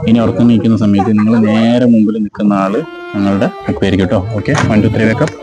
ഇനി ഉറക്കം നീക്കുന്ന സമയത്ത് നിങ്ങൾ നേരെ മുമ്പിൽ നിൽക്കുന്ന ആള് ഞങ്ങളുടെ പേര് കേട്ടോ. Okay, 1 2 3 wake up.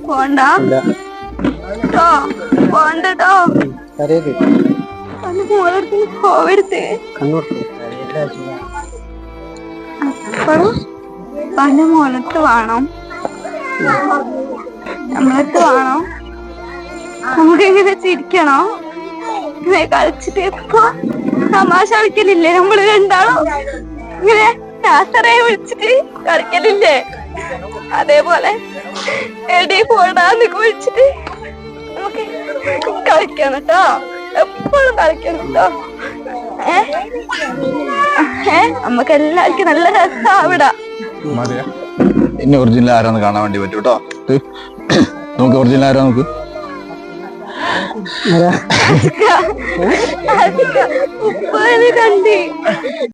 പോണ്ടോ പോവരുത്. പല മോളത്ത് വേണം, നമ്മളത്ത് വേണം. നമുക്ക് ഇങ്ങനെ ചിരിക്കണോ? ഇങ്ങനെ കളിച്ചിട്ട് ഇപ്പൊ തമാശ കളിക്കലില്ലേ നമ്മള് രണ്ടാളും? ഇങ്ങനെ ശാസ്ത്രയെ വിളിച്ചിട്ട് കളിക്കലില്ലേ? അതേപോലെ എടി പോടാന്നൊക്കെ വിളിച്ചിട്ട് നമുക്ക് കളിക്കണം കേട്ടോ, എപ്പോഴും കളിക്കണം കേട്ടോ. നമുക്ക് എല്ലാവർക്കും നല്ല രസാ ഇവിടെ. ഇനി ഒറിജിനൽ ആരാന്ന് കാണാൻ വേണ്ടി പറ്റും കേട്ടോ. നമുക്ക് ഒറിജിനൽ ആരാ നോക്ക്. ഉപ്പ കണ്ടി